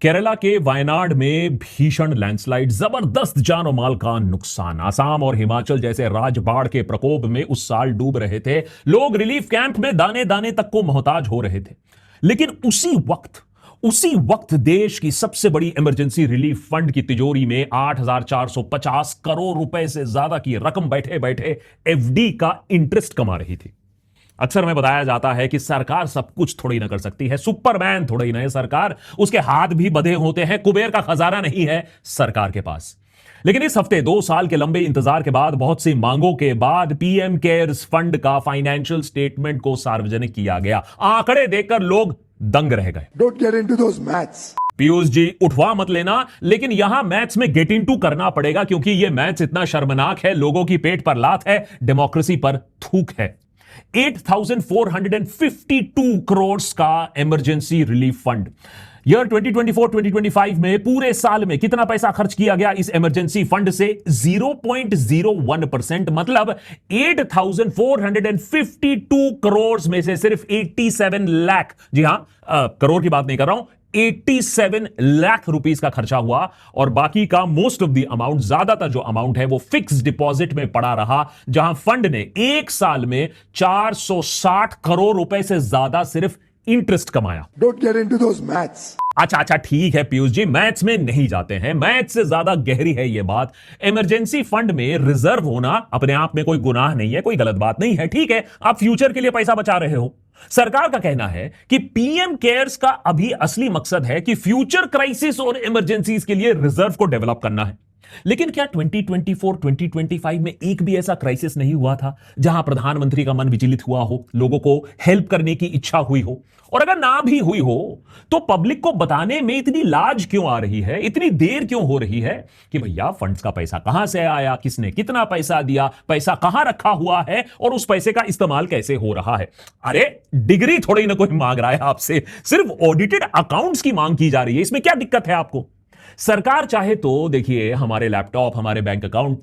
केरला के वायनाड में भीषण लैंडस्लाइड, जबरदस्त जान और माल का नुकसान। असम और हिमाचल जैसे राज्य बाढ़ के प्रकोप में उस साल डूब रहे थे। लोग रिलीफ कैंप में दाने दाने तक को मोहताज हो रहे थे। लेकिन उसी वक्त देश की सबसे बड़ी इमरजेंसी रिलीफ फंड की तिजोरी में 8,450 करोड़ रुपए से ज्यादा की रकम बैठे बैठे एफडी का इंटरेस्ट कमा रही थी। अक्सर में बताया जाता है कि सरकार सब कुछ थोड़ी ना कर सकती है, सुपरमैन थोड़ी ना है सरकार, उसके हाथ भी बंधे होते हैं, कुबेर का खजाना नहीं है सरकार के पास। लेकिन इस हफ्ते 2 साल के लंबे इंतजार के बाद, बहुत सी मांगों के बाद पीएम केयर्स फंड का फाइनेंशियल स्टेटमेंट को सार्वजनिक किया गया। आंकड़े देखकर लोग दंग रह गए। Don't get into those maths. Piyush ji उठवा मत लेना, लेकिन यहां मैथ्स में गेट इनटू करना पड़ेगा, क्योंकि यह मैथ्स इतना शर्मनाक है, लोगों की पेट पर लात है, डेमोक्रेसी पर थूक है। 8,452 करोड़ का इमरजेंसी रिलीफ फंड। ईयर 2024-2025 में पूरे साल में कितना पैसा खर्च किया गया इस इमरजेंसी फंड से? 0.01%, मतलब 8,452 करोड़ में से सिर्फ 87 लाख, जी हां, करोड़ की बात नहीं कर रहा हूं, 87 लाख रुपीस का खर्चा हुआ। और बाकी का मोस्ट ऑफ द अमाउंट, ज्यादातर जो अमाउंट है वो फिक्स डिपॉजिट में पड़ा रहा, जहां फंड ने एक साल में 460 करोड़ रुपए से ज्यादा सिर्फ इंटरेस्ट कमाया। Don't get into those maths. अच्छा ठीक है पीयूष जी, मैथ्स में नहीं जाते हैं, मैथ्स से ज्यादा गहरी है यह बात। इमरजेंसी फंड में रिजर्व होना अपने आप में कोई गुनाह नहीं है, कोई गलत बात नहीं है। ठीक है, आप फ्यूचर के लिए पैसा बचा रहे हो। सरकार का कहना है कि पीएम केयर्स का अभी असली मकसद है कि फ्यूचर क्राइसिस और इमरजेंसीज के लिए रिजर्व को डेवलप करना है। लेकिन क्या 2024-2025 में एक भी ऐसा क्राइसिस नहीं हुआ था जहां प्रधानमंत्री का मन विचलित हुआ हो, लोगों को हेल्प करने की इच्छा हुई हो? और अगर ना भी हुई हो तो पब्लिक को बताने में इतनी लाज क्यों आ रही है, इतनी देर क्यों हो रही है कि भैया फंड्स का पैसा कहां से आया, किसने कितना पैसा दिया, पैसा कहां रखा हुआ है और उस पैसे का इस्तेमाल कैसे हो रहा है? अरे डिग्री थोड़ी ना कोई मांग रहा है आपसे, सिर्फ ऑडिटेड अकाउंट्स की मांग की जा रही है। इसमें क्या दिक्कत है आपको? सरकार चाहे तो देखिए हमारे लैपटॉप, हमारे बैंक अकाउंट,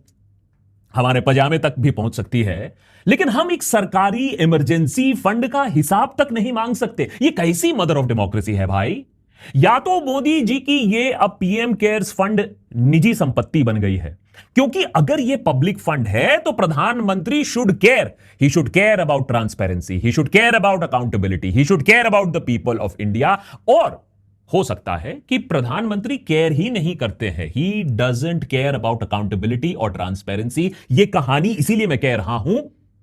हमारे पजामे तक भी पहुंच सकती है, लेकिन हम एक सरकारी इमरजेंसी फंड का हिसाब तक नहीं मांग सकते। ये कैसी मदर ऑफ डेमोक्रेसी है भाई? या तो मोदी जी की ये अब पीएम केयर्स फंड निजी संपत्ति बन गई है, क्योंकि अगर ये पब्लिक फंड है तो प्रधानमंत्री should care, he should care about transparency, he should care about accountability, he should care about the people of India. और हो सकता है कि प्रधानमंत्री केयर ही नहीं करते हैं, he doesn't care about accountability और ट्रांसपेरेंसी। यह कहानी इसीलिए मैं कह रहा हूं,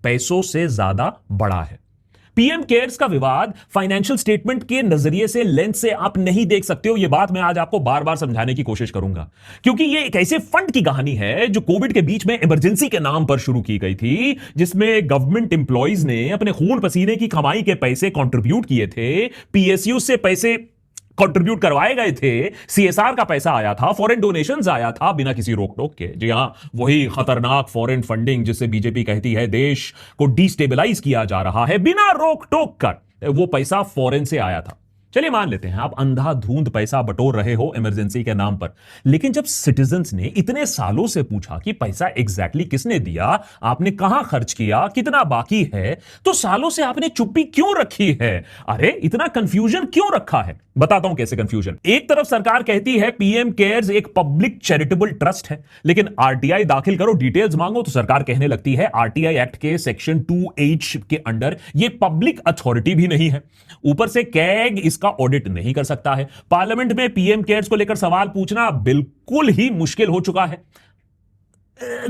पैसों से ज्यादा बड़ा है। पीएम केयर्स का विवाद फाइनेंशियल स्टेटमेंट के नजरिए से, लेंस से आप नहीं देख सकते हो। यह बात मैं आज आपको बार बार समझाने की कोशिश करूंगा, क्योंकि यह एक ऐसे फंड की कहानी है जो कोविड के बीच में इमरजेंसी के नाम पर शुरू की गई थी, जिसमें गवर्नमेंट एम्प्लॉइज ने अपने खून पसीने की कमाई के पैसे कंट्रीब्यूट किए थे, पीएसयू से पैसे कंट्रीब्यूट करवाए गए थे, सीएसआर का पैसा आया था, फॉरेन डोनेशंस आया था बिना किसी रोक टोक के। जी हां, वही खतरनाक फॉरेन फंडिंग जिससे बीजेपी कहती है देश को डिस्टेबलाइज किया जा रहा है, बिना रोक टोक कर वो पैसा फॉरेन से आया था। चलिए मान लेते हैं आप अंधाधुंध पैसा बटोर रहे हो इमरजेंसी के नाम पर, लेकिन जब सिटीजंस ने इतने सालों से पूछा कि पैसा एग्जैक्टली किसने दिया, आपने कहां खर्च किया, कितना बाकी है, तो सालों से आपने चुप्पी क्यों रखी है? अरे इतना कंफ्यूजन क्यों रखा है? बताता हूं कैसे कंफ्यूजन। एक तरफ सरकार कहती है पीएम केयर्स एक पब्लिक चैरिटेबल ट्रस्ट है, लेकिन आरटीआई दाखिल करो, डिटेल्स मांगो तो सरकार कहने लगती है आरटीआई एक्ट के सेक्शन 2H के अंडर ये पब्लिक अथॉरिटी भी नहीं है। ऊपर से कैग इसका ऑडिट नहीं कर सकता है। पार्लियामेंट में पीएम केयर्स को लेकर सवाल पूछना बिल्कुल ही मुश्किल हो चुका है।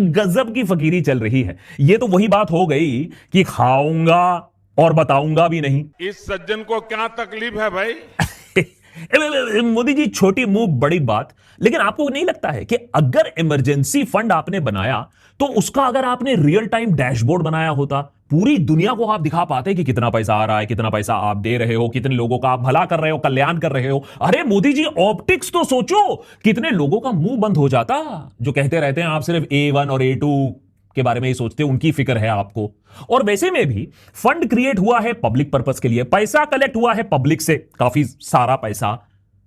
गजब की फकीरी चल रही है। यह तो वही बात हो गई कि खाऊंगा और बताऊंगा भी नहीं। इस सज्जन को क्या तकलीफ है भाई? मोदी जी, छोटी मुंह बड़ी बात। लेकिन आपको नहीं लगता है कि अगर इमरजेंसी फंड आपने बनाया तो उसका अगर आपने रियल टाइम डैशबोर्ड बनाया होता, पूरी दुनिया को आप दिखा पाते कि कितना पैसा आ रहा है, कितना पैसा आप दे रहे हो, कितने लोगों का आप भला कर रहे हो, कल्याण कर रहे हो। अरे मोदी जी, ऑप्टिक्स तो सोचो, कितने लोगों का मुंह बंद हो जाता जो कहते रहते हैं आप सिर्फ A1 और A2 के बारे में ही सोचते, उनकी फिक्र है आपको। और वैसे में भी फंड क्रिएट हुआ है पब्लिक पर्पस के लिए, पैसा कलेक्ट हुआ है पब्लिक से, काफी सारा पैसा।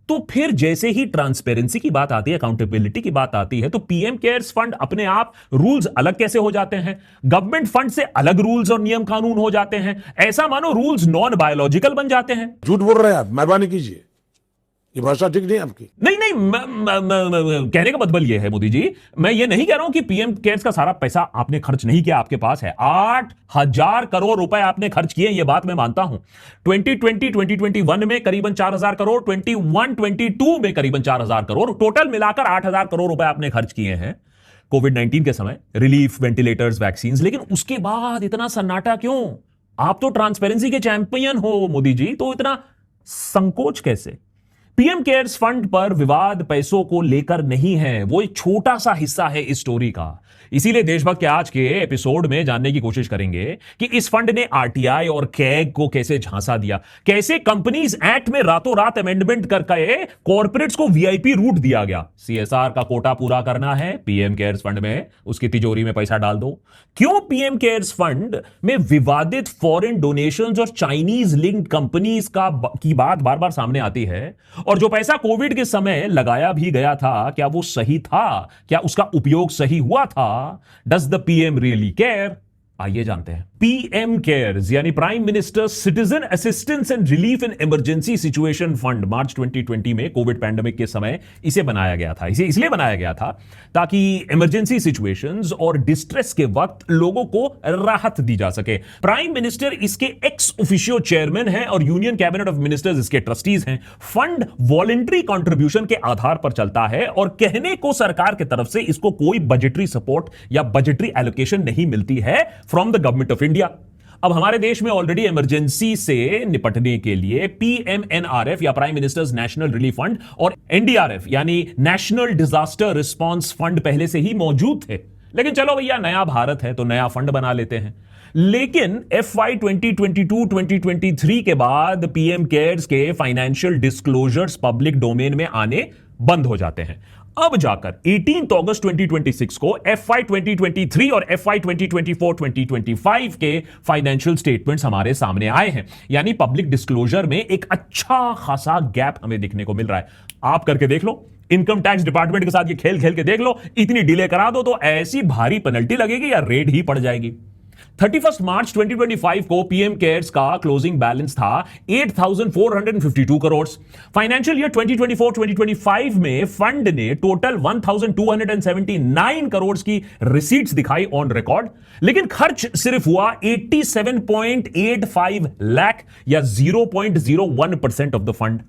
तो फिर जैसे ही ट्रांसपेरेंसी की बात आती है, अकाउंटेबिलिटी की बात आती है, तो पीएम केयर्स फंड अपने आप रूल्स अलग कैसे हो जाते हैं? गवर्नमेंट फंड से अलग रूल्स और नियम कानून हो जाते हैं। ऐसा मानो रूल्स नॉन बायोलॉजिकल बन जाते हैं। झूठ बोल रहे हैं आप, मेहरबानी कीजिए। ये भाषा ठीक नहीं है आपकी। नहीं नहीं कहने का मतलब ये है मोदी जी, मैं ये नहीं कह रहा हूं कि पीएम केयर्स का सारा पैसा आपने खर्च नहीं किया, आपके पास है 8,000 करोड़ रुपए आपने खर्च किए, ये बात मैं मानता हूं। 2020-2021 में करीबन 4,000 करोड़, 21-22 में करीबन 4,000 करोड़, टोटल मिलाकर 8,000 करोड़ रुपए आपने खर्च किए हैं कोविड 19 के समय, रिलीफ, वेंटिलेटर्स, वैक्सीन। लेकिन उसके बाद इतना सन्नाटा क्यों? आप तो ट्रांसपेरेंसी के चैंपियन हो मोदी जी, तो इतना संकोच कैसे? पीएम केयर्स फंड पर विवाद पैसों को लेकर नहीं है, वो एक छोटा सा हिस्सा है इस स्टोरी का। इसीलिए देशभक्त के आज के एपिसोड में जानने की कोशिश करेंगे कि इस फंड ने आरटीआई और कैग को कैसे झांसा दिया, कैसे कंपनीज एक्ट में रातों रात अमेंडमेंट करके कॉर्पोरेट्स को वीआईपी रूट दिया गया। सीएसआर का कोटा पूरा करना है, पीएम केयर्स फंड में उसकी तिजोरी में पैसा डाल दो। क्यों पीएम केयर्स फंड में विवादित फॉरेन डोनेशंस और चाइनीज लिंक्ड कंपनीज की बात बार बार सामने आती है, और जो पैसा कोविड के समय लगाया भी गया था, क्या वो सही था? क्या उसका उपयोग सही हुआ था? Does the PM really care? आइए जानते हैं। पीएम केयर्स यानी prime minister citizen assistance and relief in emergency situation fund March 2020 में कोविड पैंडेमिक के समय इसे बनाया गया था। इसे इसलिए बनाया गया था ताकि इमरजेंसी सिचुएशंस और डिस्ट्रेस के वक्त लोगों को राहत दी जा सके। प्राइम मिनिस्टर इसके एक्स ऑफिशियो चेयरमैन हैं और यूनियन कैबिनेट ऑफ मिनिस्टर्स इसके ट्रस्टीज हैं। फंड वॉलंटरी कंट्रीब्यूशन के आधार पर चलता है और कहने को सरकार की तरफ से इसको कोई बजटरी सपोर्ट या बजटरी एलोकेशन नहीं मिलती है from the government of India. अब हमारे देश में ऑलरेडी इमरजेंसी से निपटने के लिए पीएमएनआरएफ या prime ministers national relief fund और एनडीआरएफ यानी नेशनल डिजास्टर रिस्पांस फंड पहले से ही मौजूद थे। लेकिन चलो भैया, नया भारत है तो नया फंड बना लेते हैं। लेकिन FY 2022-2023 के बाद पीएम केयर्स के फाइनेंशियल डिस्क्लोजर्स पब्लिक डोमेन में आने बंद हो जाते हैं। अब जाकर 18 अगस्त 2026 को FY 2023 और FY 2024-2025 के फाइनेंशियल स्टेटमेंट्स हमारे सामने आए हैं। यानी पब्लिक डिस्क्लोजर में एक अच्छा खासा गैप हमें देखने को मिल रहा है। आप करके देख लो, इनकम टैक्स डिपार्टमेंट के साथ ये खेल खेल के देख लो, इतनी डिले करा दो तो ऐसी भारी पेनल्टी लगेगी या रेड ही पड़ जाएगी। 31 मार्च 2025 को पीएम केयर्स का क्लोजिंग बैलेंस था 8,452 करोड़। फाइनेंशियल ईयर 2024-2025 में फंड ने टोटल 1,279 करोड़ की रिसीट्स दिखाई ऑन रिकॉर्ड, लेकिन खर्च सिर्फ हुआ 87.85 लाख या 0.01% ऑफ द फंड।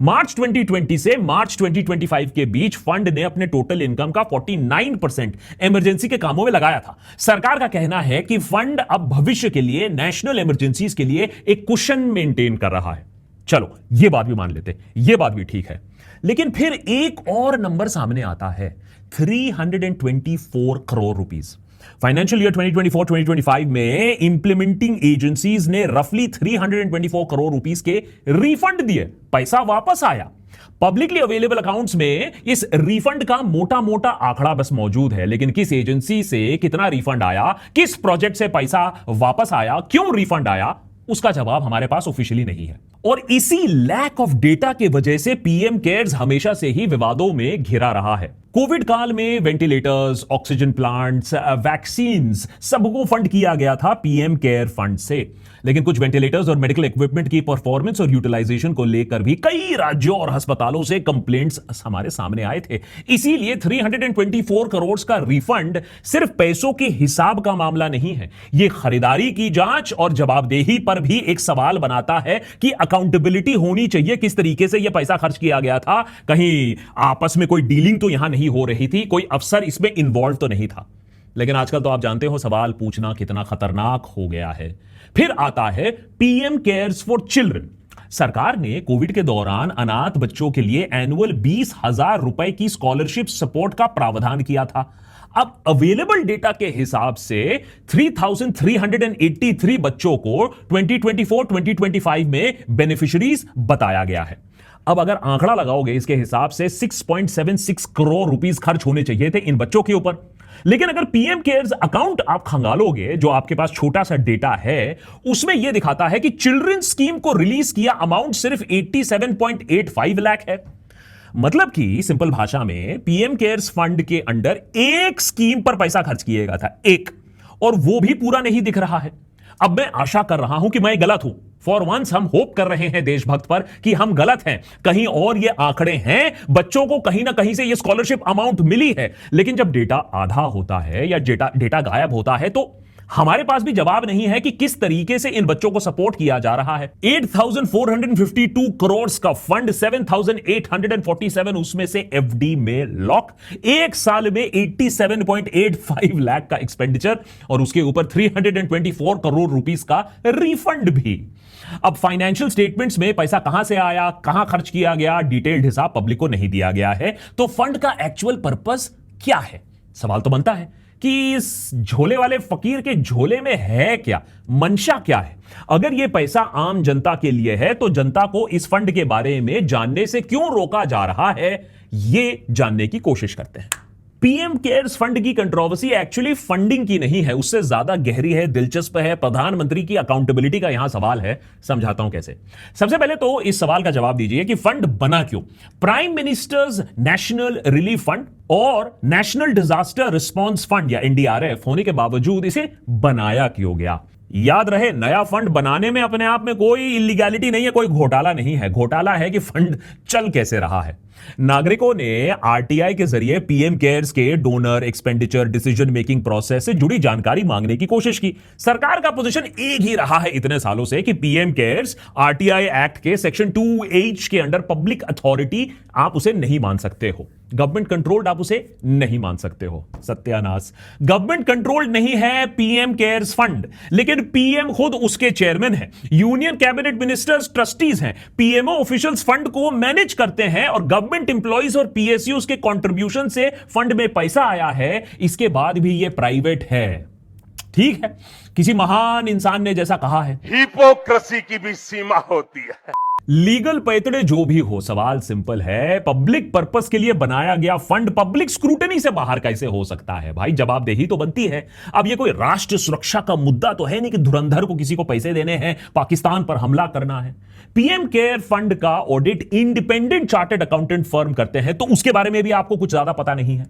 मार्च 2020 से मार्च 2025 के बीच फंड ने अपने टोटल इनकम का 49% इमरजेंसी के कामों में लगाया था। सरकार का कहना है कि फंड अब भविष्य के लिए नेशनल इमरजेंसीज के लिए एक कुशन मेंटेन कर रहा है। चलो, यह बात भी मान लेते, यह बात भी ठीक है। लेकिन फिर एक और नंबर सामने आता है, 324 करोड़ रुपीस। फाइनेंशियल ईयर 2024-2025 में इंप्लीमेंटिंग एजेंसीज ने रफली 324 करोड़ रुपीस के रिफंड दिए, पैसा वापस आया। पब्लिकली अवेलेबल अकाउंट्स में इस रिफंड का मोटा मोटा आंकड़ा बस मौजूद है, लेकिन किस एजेंसी से कितना रिफंड आया, किस प्रोजेक्ट से पैसा वापस आया, क्यों रिफंड आया, उसका जवाब हमारे पास ऑफिशियली नहीं है। और इसी लैक ऑफ डेटा के वजह से पीएम केयर्स हमेशा से ही विवादों में घिरा रहा है। कोविड काल में वेंटिलेटर्स, ऑक्सीजन प्लांट्स, वैक्सीन्स सबको फंड किया गया था पीएम केयर फंड से। लेकिन कुछ वेंटिलेटर्स और मेडिकल इक्विपमेंट की परफॉर्मेंस और यूटिलाइजेशन को लेकर भी कई राज्यों और अस्पतालों से कंप्लेंट्स हमारे सामने आए थे। इसीलिए 324 करोड़ का रिफंड सिर्फ पैसों के हिसाब का मामला नहीं है, यह खरीदारी की जांच और जवाबदेही पर भी एक सवाल बनाता है कि अकाउंटेबिलिटी होनी चाहिए, किस तरीके से यह पैसा खर्च किया गया था। कहीं आपस में कोई डीलिंग तो यहां नहीं हो रही थी, कोई अफसर इसमें इन्वॉल्व तो नहीं था। लेकिन आजकल तो आप जानते हो सवाल पूछना कितना खतरनाक हो गया है। फिर आता है पीएम केयर्स फॉर चिल्ड्रन। सरकार ने कोविड के दौरान अनाथ बच्चों के लिए एनुअल 20,000 रुपए की स्कॉलरशिप सपोर्ट का प्रावधान किया था। अब अवेलेबल डेटा के हिसाब से 3,383 बच्चों को 2024-2025 में बेनिफिशियरीज बताया गया है। अब अगर आंकड़ा लगाओगे इसके हिसाब से 6.76 करोड़ रुपीस खर्च होने चाहिए थे इन बच्चों के ऊपर। लेकिन अगर पीएम केयर्स अकाउंट आप खंगालोगे, जो आपके पास छोटा सा डेटा है, उसमें यह दिखाता है कि चिल्ड्रन स्कीम को रिलीज किया अमाउंट सिर्फ 87.85 लाख है। मतलब कि सिंपल भाषा में पीएम केयर्स फंड के अंडर एक स्कीम पर पैसा खर्च किएगा था, एक, और वो भी पूरा नहीं दिख रहा है। अब मैं आशा कर रहा हूं कि मैं गलत हूं, फॉर वंस हम होप कर रहे हैं देशभक्त पर कि हम गलत हैं, कहीं और ये आंकड़े हैं, बच्चों को कहीं ना कहीं से ये स्कॉलरशिप अमाउंट मिली है। लेकिन जब डेटा आधा होता है या डेटा गायब होता है तो हमारे पास भी जवाब नहीं है कि किस तरीके से इन बच्चों को सपोर्ट किया जा रहा है। 8,452 करोड़ का फंड, 7,847 उसमें से एफडी में लॉक, एक साल में 87.85 लाख का एक्सपेंडिचर और उसके ऊपर 324 करोड़ रुपीस का रिफंड भी। अब फाइनेंशियल स्टेटमेंट्स में पैसा कहां से आया, कहां खर्च किया गया, डिटेल्ड हिसाब पब्लिक को नहीं दिया गया है। तो फंड का एक्चुअल पर्पस क्या है? सवाल तो बनता है कि इस झोले वाले फकीर के झोले में है क्या, मंशा क्या है? अगर यह पैसा आम जनता के लिए है तो जनता को इस फंड के बारे में जानने से क्यों रोका जा रहा है, यह जानने की कोशिश करते हैं। पीएम केयर्स फंड की कंट्रोवर्सी एक्चुअली फंडिंग की नहीं है, उससे ज्यादा गहरी है, दिलचस्प है। प्रधानमंत्री की अकाउंटेबिलिटी का यहां सवाल है। समझाता हूं कैसे। सबसे पहले तो इस सवाल का जवाब दीजिए कि फंड बना क्यों? Prime ministers national relief fund और नेशनल डिजास्टर रिस्पांस फंड या एनडीआरएफ होने के बावजूद इसे बनाया क्यों गया? याद रहे, नया फंड बनाने में अपने आप में कोई इलीगैलिटी नहीं है, कोई घोटाला नहीं है। घोटाला है कि फंड चल कैसे रहा है। नागरिकों ने आरटीआई के जरिए पीएम केयर्स के donor, expenditure, decision making process से जुड़ी जानकारी मांगने की कोशिश की। सरकार का पोजीशन एक ही रहा है इतने सालों से कि पीएम केयर्स आरटीआई एक्ट के सेक्शन 2H के अंडर पब्लिक अथॉरिटी, आप उसे नहीं मान सकते हो। गवर्नमेंट कंट्रोल्ड आप उसे नहीं मान सकते हो। सत्यानाश, गवर्नमेंट कंट्रोल्ड नहीं है पीएम केयर्स फंड, लेकिन पीएम खुद उसके चेयरमैन है। यूनियन कैबिनेट मिनिस्टर्स ट्रस्टीज हैं। पीएमओ ऑफिशियल्स फंड को मैनेज करते हैं और गवर्नमेंट एम्प्लॉइज और पीएसयूज के कंट्रीब्यूशन से फंड में पैसा आया है। इसके बाद भी यह प्राइवेट है। ठीक है, किसी महान इंसान ने जैसा कहा है, हिपोक्रेसी की भी सीमा होती है। लीगल पैतड़े जो भी हो, सवाल सिंपल है, पब्लिक पर्पस के लिए बनाया गया फंड पब्लिक स्क्रूटनी से बाहर कैसे हो सकता है? भाई जवाबदेही तो बनती है। अब ये कोई राष्ट्र सुरक्षा का मुद्दा तो है नहीं कि धुरंधर को किसी को पैसे देने हैं, पाकिस्तान पर हमला करना है। पीएम केयर फंड का audit independent chartered accountant firm करते हैं, तो उसके बारे में भी आपको कुछ ज्यादा पता नहीं है।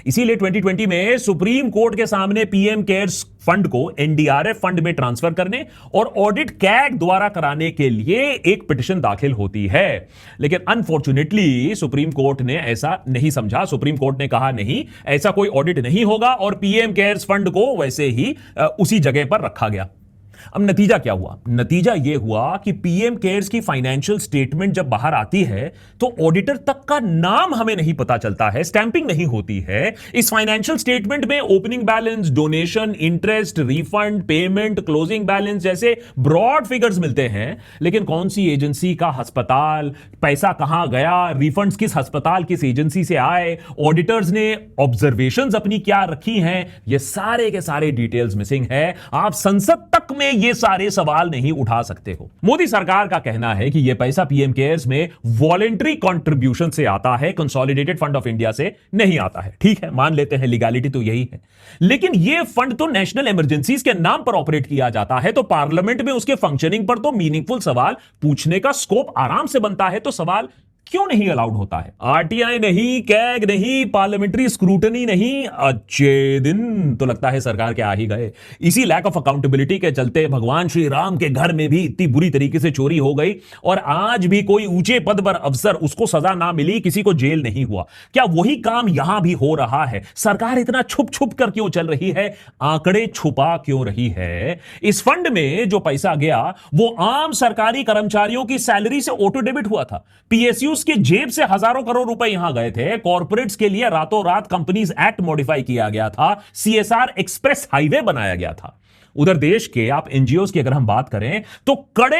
इसीलिए 2020 में सुप्रीम कोर्ट के सामने पीएम केयर्स फंड को एनडीआरएफ फंड में ट्रांसफर करने और ऑडिट कैग द्वारा कराने के लिए एक पिटीशन दाखिल होती है। लेकिन अनफॉर्चुनेटली सुप्रीम कोर्ट ने ऐसा नहीं समझा। सुप्रीम कोर्ट ने कहा नहीं, ऐसा कोई ऑडिट नहीं होगा और पीएम केयर्स फंड को वैसे ही उसी जगह पर रखा गया। अब नतीजा क्या हुआ? नतीजा यह हुआ कि पीएम केयर्स की फाइनेंशियल स्टेटमेंट जब बाहर आती है तो ऑडिटर तक का नाम हमें नहीं पता चलता है, स्टैंपिंग नहीं होती है। इस फाइनेंशियल स्टेटमेंट में opening balance, donation, interest, refund, payment, closing balance जैसे ब्रॉड फिगर्स मिलते हैं, लेकिन कौन सी एजेंसी का अस्पताल, पैसा कहां गया, रिफंड्स किस अस्पताल, किस एजेंसी से आए, ऑडिटर्स ने ऑब्जर्वेशंस अपनी क्या रखी हैं, ये सारे के सारे डिटेल्स मिसिंग है। आप संसद तक में ये सारे सवाल नहीं उठा सकते हो। मोदी सरकार का कहना है कि यह पैसा पीएम केयर्स में वॉलेंट्री कंट्रीब्यूशन से आता है, कंसोलिडेटेड फंड ऑफ इंडिया से नहीं आता है। ठीक है, मान लेते हैं, लीगैलिटी तो यही है। लेकिन यह फंड तो नेशनल इमरजेंसीज के नाम पर ऑपरेट किया जाता है, तो पार्लियामेंट में उसके फंक्शनिंग पर तो मीनिंगफुल सवाल पूछने का स्कोप आराम से बनता है। तो सवाल क्यों नहीं अलाउड होता है? आरटीआई नहीं, कैग नहीं, पार्लियामेंट्री स्क्रूटनी नहीं, अच्छे दिन तो लगता है सरकार के आ ही गए। इसी लैक ऑफ अकाउंटेबिलिटी के चलते भगवान श्री राम के घर में भी इतनी बुरी तरीके से चोरी हो गई और आज भी कोई ऊंचे पद पर अफसर, उसको सजा ना मिली, किसी को जेल नहीं हुआ। क्या वही काम यहां भी हो रहा है? सरकार इतना छुप छुप कर क्यों चल रही है? आंकड़े छुपा क्यों रही है? इस फंड में जो पैसा गया वो आम सरकारी कर्मचारियों की सैलरी से ऑटो डेबिट हुआ था। पीएसयू के जेब से हजारों करोड़ रुपए यहां गए थे। कॉर्पोरेट्स के लिए रातों रात कंपनीज एक्ट मॉडिफाई किया गया था, सीएसआर एक्सप्रेस हाईवे बनाया गया था। उधर देश के आप एनजीओज की अगर हम बात करें तो कड़े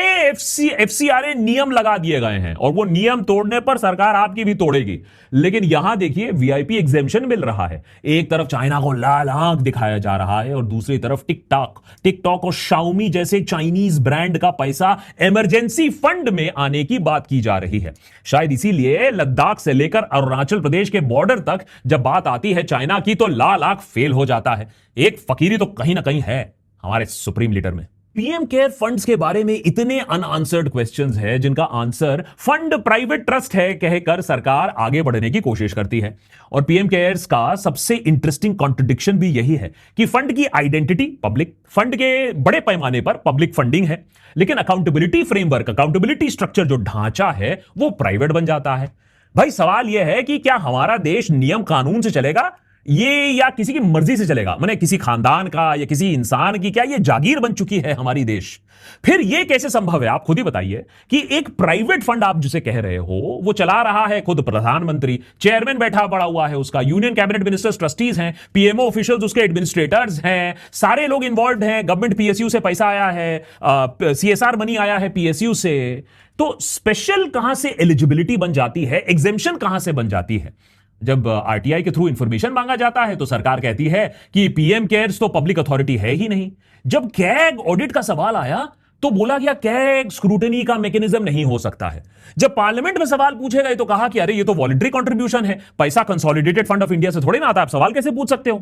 एफसीआरए नियम लगा दिए गए हैं और वो नियम तोड़ने पर सरकार आपकी भी तोड़ेगी। लेकिन यहां देखिए वीआईपी एग्जेम्पशन मिल रहा है। एक तरफ चाइना को लाल आंख दिखाया जा रहा है और दूसरी तरफ टिकटॉक और शाओमी जैसे चाइनीज ब्रांड का पैसा इमरजेंसी फंड में आने की बात की जा रही है। शायद इसीलिए लद्दाख से लेकर अरुणाचल प्रदेश के बॉर्डर तक जब बात आती है चाइना की तो लाल आंख फेल हो जाता है। एक फकीरी तो कहीं ना कहीं है हमारे सुप्रीम लीडर में। पीएम केयर फंड्स के बारे में इतने अनआंसर्ड क्वेश्चंस हैं जिनका आंसर फंड प्राइवेट ट्रस्ट है कहकर सरकार आगे बढ़ने की कोशिश करती है। और पीएम केयर्स का सबसे इंटरेस्टिंग कॉन्ट्रडिक्शन भी यही है कि फंड की आइडेंटिटी पब्लिक, फंड के बड़े पैमाने पर पब्लिक फंडिंग है, लेकिन अकाउंटेबिलिटी फ्रेमवर्क, अकाउंटेबिलिटी स्ट्रक्चर जो ढांचा है वो प्राइवेट बन जाता है। भाई सवाल यह है कि क्या हमारा देश नियम कानून से चलेगा ये या किसी की मर्जी से चलेगा? माने किसी खानदान का या किसी इंसान की क्या ये जागीर बन चुकी है हमारी देश? फिर ये कैसे संभव है? आप खुद ही बताइए कि एक प्राइवेट फंड आप जिसे कह रहे हो वो चला रहा है खुद प्रधानमंत्री, चेयरमैन बैठा पड़ा हुआ है उसका, यूनियन कैबिनेट मिनिस्टर्स ट्रस्टीज हैं, पीएमओ ऑफिशियल्स उसके एडमिनिस्ट्रेटर्स हैं, सारे लोग इन्वॉल्व हैं, गवर्नमेंट पीएसयू से पैसा आया है, सीएसआर मनी आया है पीएसयू से। तो स्पेशल कहां से एलिजिबिलिटी बन जाती है, एग्जेम्पशन कहां से बन जाती है? जब आरटीआई के थ्रू इंफॉर्मेशन मांगा जाता है तो सरकार कहती है कि पीएम केयर्स तो पब्लिक अथॉरिटी है ही नहीं। जब कैग ऑडिट का सवाल आया तो बोला गया कैग स्क्रूटनी का मैकेनिज्म नहीं हो सकता है। जब पार्लियामेंट में सवाल पूछे गए तो कहा कि अरे ये तो वॉलंटरी कंट्रीब्यूशन है, पैसा कंसोलिडेटेड फंड ऑफ इंडिया से थोड़ी ना आता, आप सवाल कैसे पूछ सकते हो?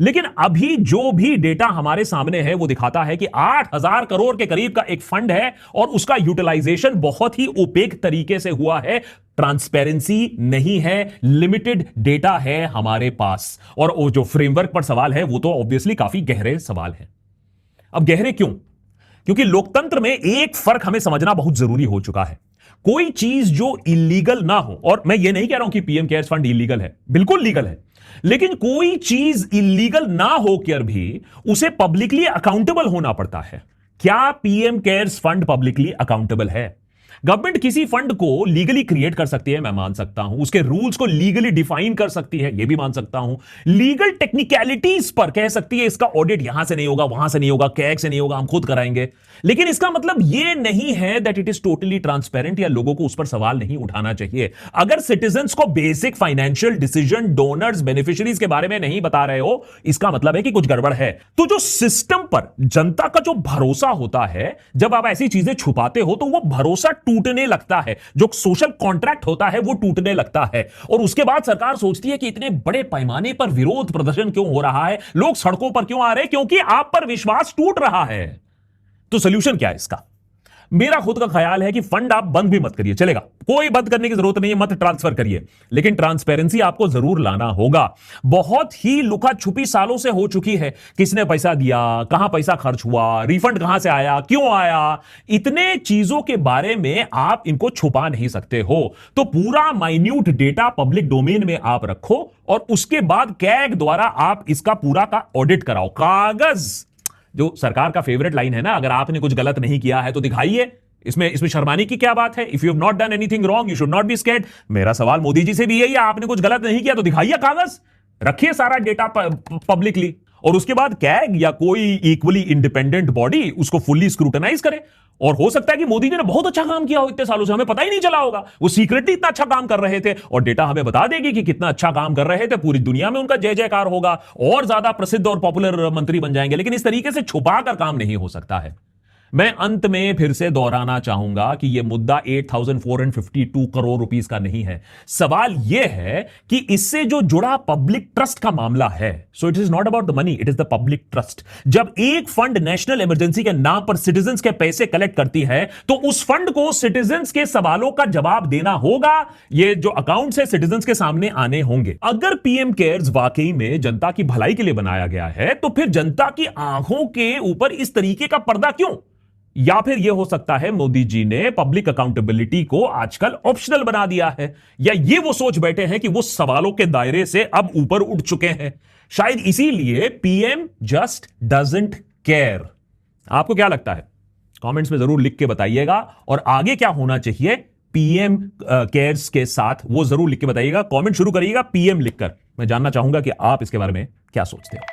लेकिन अभी जो भी डेटा हमारे सामने है वो दिखाता है कि 8,000 करोड़ के करीब का एक फंड है और उसका यूटिलाइजेशन बहुत ही ओपेक तरीके से हुआ है, ट्रांसपेरेंसी नहीं है, लिमिटेड डेटा है हमारे पास। और वो जो फ्रेमवर्क पर सवाल है वो तो ऑब्वियसली काफी गहरे सवाल है। अब गहरे क्यों? क्योंकि लोकतंत्र में एक फर्क हमें समझना बहुत जरूरी हो चुका है। कोई चीज जो इलीगल ना हो, और मैं ये नहीं कह रहा हूं कि पीएम केयर्स फंड इलीगल है, बिल्कुल लीगल है, लेकिन कोई चीज इलीगल ना होकर भी उसे पब्लिकली अकाउंटेबल होना पड़ता है। क्या PM cares fund publicly accountable है? गवर्नमेंट किसी फंड को लीगली क्रिएट कर सकती है, मैं मान सकता हूं, उसके रूल्स को लीगली डिफाइन कर सकती है, यह भी मान सकता हूं, लीगल टेक्निकलिटीज पर कह सकती है इसका ऑडिट यहां से नहीं होगा, वहां से नहीं होगा, कैग से नहीं होगा, हम खुद कराएंगे। लेकिन इसका मतलब यह नहीं है that it is totally transparent या लोगों को उस पर सवाल नहीं उठाना चाहिए। अगर सिटीजंस को basic financial decision, donors, beneficiaries के बारे में नहीं बता रहे हो, इसका मतलब है कि कुछ गड़बड़ है। तो जो सिस्टम पर जनता का जो भरोसा होता है, जब आप ऐसी चीजें छुपाते हो तो वो भरोसा टूटने लगता है, जो सोशल कॉन्ट्रैक्ट होता है वो टूटने लगता है। और उसके बाद सरकार सोचती है कि इतने बड़े पैमाने पर विरोध प्रदर्शन क्यों हो रहा है, लोग सड़कों पर क्यों आ रहे हैं? क्योंकि आप पर विश्वास टूट रहा है। तो सोल्यूशन क्या है इसका? मेरा खुद का ख्याल है कि फंड आप बंद भी मत करिए, चलेगा, कोई बंद करने की जरूरत नहीं है, मत ट्रांसफर करिए, लेकिन ट्रांसपेरेंसी आपको जरूर लाना होगा। बहुत ही लुका छुपी सालों से हो चुकी है, किसने पैसा दिया, कहां पैसा खर्च हुआ, रिफंड कहां से आया, क्यों आया, इतने चीजों के बारे में आप इनको छुपा नहीं सकते हो। तो पूरा माइन्यूट डेटा पब्लिक डोमेन में आप रखो और उसके बाद कैग द्वारा आप इसका पूरा का ऑडिट कराओ। कागज, जो सरकार का फेवरेट लाइन है ना, अगर आपने कुछ गलत नहीं किया है तो दिखाइए, इसमें शर्माने की क्या बात है? If you have not done anything wrong you should not be scared. मेरा सवाल मोदी जी से भी यही है, आपने कुछ गलत नहीं किया तो दिखाइए कागज, रखिए सारा डेटा पब्लिकली, और उसके बाद कैग या कोई इक्वली इंडिपेंडेंट बॉडी उसको फुल्ली स्क्रूटनाइज करे। और हो सकता है कि मोदी जी ने बहुत अच्छा काम किया हो इतने सालों से, हमें पता ही नहीं चला होगा, वो सीक्रेटली इतना अच्छा काम कर रहे थे, और डेटा हमें बता देगी कि कितना अच्छा काम कर रहे थे, पूरी दुनिया में उनका जय जयकार होगा और ज्यादा प्रसिद्ध और पॉपुलर मंत्री बन जाएंगे। लेकिन इस तरीके से छुपा कर काम नहीं हो सकता है। मैं अंत में फिर से दोहराना चाहूंगा कि यह मुद्दा 8,452 करोड़ रुपीस का नहीं है। सवाल यह है कि इससे जो जुड़ा पब्लिक ट्रस्ट का मामला है, so it is not about the money, it is the public trust. जब एक फंड नेशनल इमरजेंसी के नाम पर सिटीजंस के पैसे कलेक्ट करती है तो उस फंड को सिटीजंस के सवालों का जवाब देना होगा। ये जो अकाउंट्स है सिटीजंस के सामने आने होंगे। अगर पीएम केयर्स वाकई में जनता की भलाई के लिए बनाया गया है तो फिर जनता की आंखों के ऊपर इस तरीके का पर्दा क्यों? या फिर यह हो सकता है मोदी जी ने पब्लिक अकाउंटेबिलिटी को आजकल ऑप्शनल बना दिया है, या ये वो सोच बैठे हैं कि वो सवालों के दायरे से अब ऊपर उठ चुके हैं। शायद इसीलिए पीएम जस्ट डजंट केयर। आपको क्या लगता है? कमेंट्स में जरूर लिख के बताइएगा, और आगे क्या होना चाहिए पीएम केयर्स के साथ वो जरूर लिख के बताइएगा। कमेंट शुरू करिएगा पीएम लिखकर। मैं जानना चाहूंगा कि आप इसके बारे में क्या सोचते हो।